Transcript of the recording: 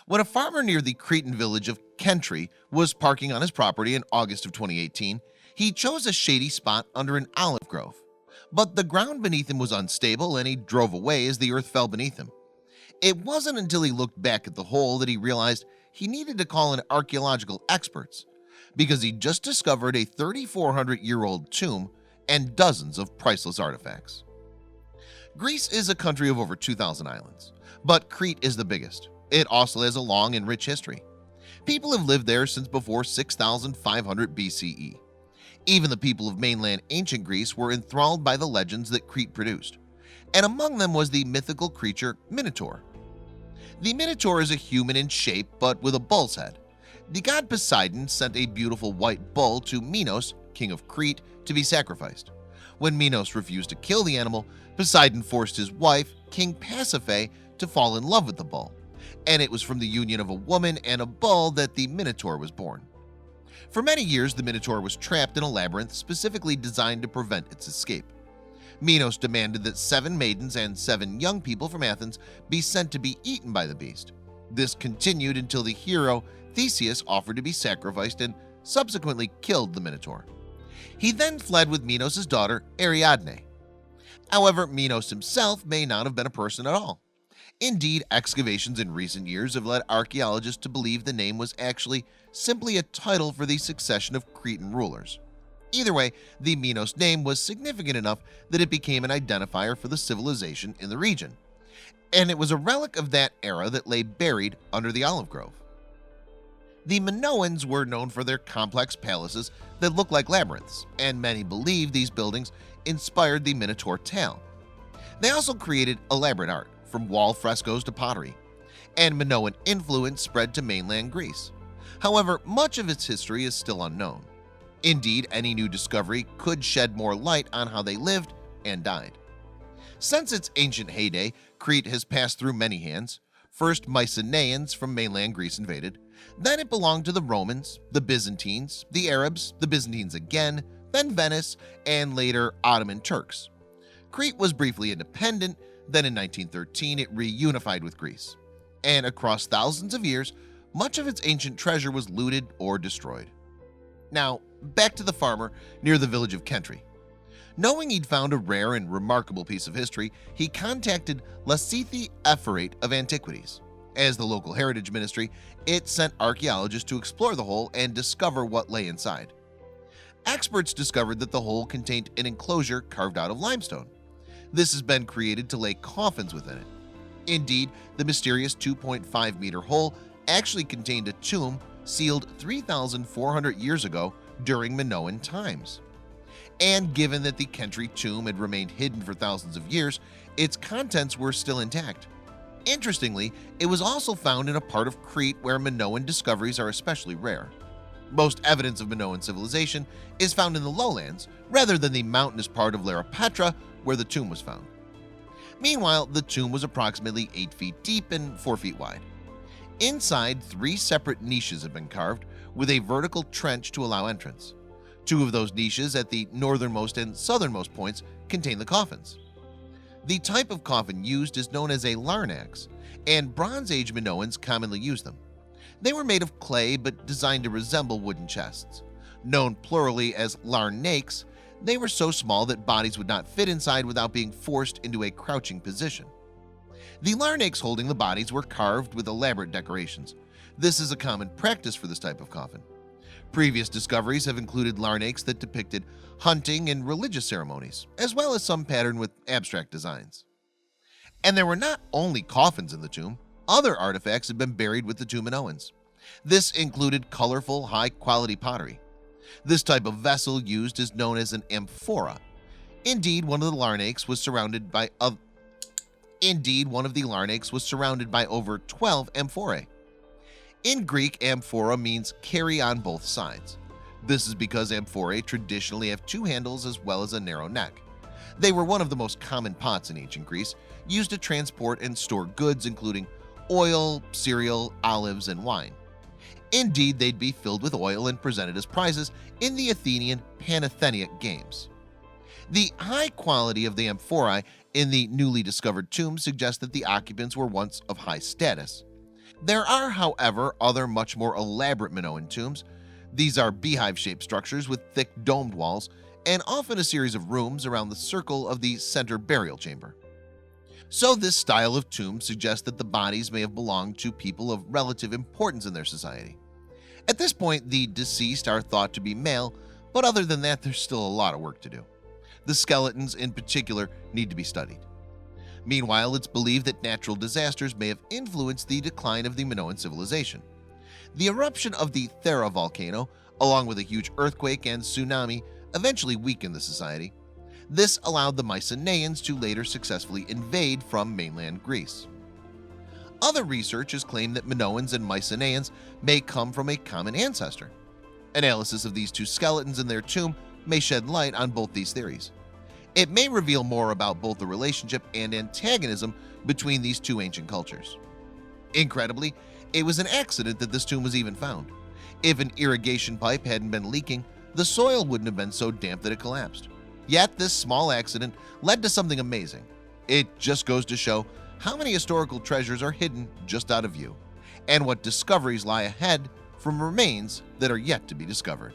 When a farmer near the Cretan village of Kentry was parking on his property in August of 2018, he chose a shady spot under an olive grove. But the ground beneath him was unstable and he drove away as the earth fell beneath him. It wasn't until he looked back at the hole that he realized he needed to call in archaeological experts, because he just discovered a 3,400-year-old tomb and dozens of priceless artifacts. Greece is a country of over 2,000 islands, but Crete is the biggest. It also has a long and rich history. People have lived there since before 6,500 BCE. Even the people of mainland ancient Greece were enthralled by the legends that Crete produced, and among them was the mythical creature Minotaur. The Minotaur is a human in shape but with a bull's head. The god Poseidon sent a beautiful white bull to Minos, king of Crete, to be sacrificed. When Minos refused to kill the animal, Poseidon forced his wife, King Pasiphae, to fall in love with the bull, and it was from the union of a woman and a bull that the Minotaur was born. For many years, the Minotaur was trapped in a labyrinth specifically designed to prevent its escape. Minos demanded that 7 maidens and 7 young people from Athens be sent to be eaten by the beast. This continued until the hero Theseus offered to be sacrificed and subsequently killed the Minotaur. He then fled with Minos' daughter Ariadne. However, Minos himself may not have been a person at all. Indeed, excavations in recent years have led archaeologists to believe the name was actually simply a title for the succession of Cretan rulers. Either way, the Minos name was significant enough that it became an identifier for the civilization in the region, and it was a relic of that era that lay buried under the olive grove. The Minoans were known for their complex palaces that looked like labyrinths, and many believe these buildings inspired the Minotaur tale. They also created elaborate art, from wall frescoes to pottery, and Minoan influence spread to mainland Greece. However, much of its history is still unknown. Indeed, any new discovery could shed more light on how they lived and died. Since its ancient heyday, Crete has passed through many hands. First, Mycenaeans from mainland Greece invaded. Then it belonged to the Romans, the Byzantines, the Arabs, the Byzantines again, then Venice, and later Ottoman Turks. Crete was briefly independent, then in 1913 it reunified with Greece. And across thousands of years, much of its ancient treasure was looted or destroyed. Now, back to the farmer near the village of Kentry. Knowing he'd found a rare and remarkable piece of history, he contacted Lacethi Ephrate of Antiquities. As the local heritage ministry, it sent archaeologists to explore the hole and discover what lay inside. Experts discovered that the hole contained an enclosure carved out of limestone. This has been created to lay coffins within it. Indeed, the mysterious 2.5-meter hole actually contained a tomb sealed 3,400 years ago during Minoan times. And given that the Kentry tomb had remained hidden for thousands of years, its contents were still intact. Interestingly, it was also found in a part of Crete where Minoan discoveries are especially rare. Most evidence of Minoan civilization is found in the lowlands rather than the mountainous part of Larapetra where the tomb was found. Meanwhile, the tomb was approximately 8 feet deep and 4 feet wide. Inside, 3 separate niches had been carved with a vertical trench to allow entrance. 2 of those niches at the northernmost and southernmost points contain the coffins. The type of coffin used is known as a larnax, and Bronze Age Minoans commonly used them. They were made of clay but designed to resemble wooden chests. Known plurally as larnaques, they were so small that bodies would not fit inside without being forced into a crouching position. The larnaques holding the bodies were carved with elaborate decorations. This is a common practice for this type of coffin. Previous discoveries have included larnaques that depicted hunting and religious ceremonies, as well as some pattern with abstract designs. And there were not only coffins in the tomb, other artifacts had been buried with the two Minoans. This included colorful, high-quality pottery. This type of vessel used is known as an amphora. Indeed, one of the larnaques was surrounded by over 12 amphorae. In Greek, amphora means carry on both sides. This is because amphorae traditionally have 2 handles as well as a narrow neck. They were one of the most common pots in ancient Greece, used to transport and store goods including oil, cereal, olives, and wine. Indeed, they'd be filled with oil and presented as prizes in the Athenian Panathenaic Games. The high quality of the amphorae in the newly discovered tomb suggests that the occupants were once of high status. There are, however, other much more elaborate Minoan tombs. These are beehive-shaped structures with thick domed walls and often a series of rooms around the circle of the center burial chamber. So this style of tomb suggests that the bodies may have belonged to people of relative importance in their society. At this point, the deceased are thought to be male, but other than that, there's still a lot of work to do. The skeletons in particular need to be studied. Meanwhile, it's believed that natural disasters may have influenced the decline of the Minoan civilization. The eruption of the Thera volcano, along with a huge earthquake and tsunami, eventually weakened the society. This allowed the Mycenaeans to later successfully invade from mainland Greece. Other research has claimed that Minoans and Mycenaeans may come from a common ancestor. Analysis of these two skeletons in their tomb may shed light on both these theories. It may reveal more about both the relationship and antagonism between these two ancient cultures. Incredibly, it was an accident that this tomb was even found. If an irrigation pipe hadn't been leaking, the soil wouldn't have been so damp that it collapsed. Yet this small accident led to something amazing. It just goes to show how many historical treasures are hidden just out of view, and what discoveries lie ahead from remains that are yet to be discovered.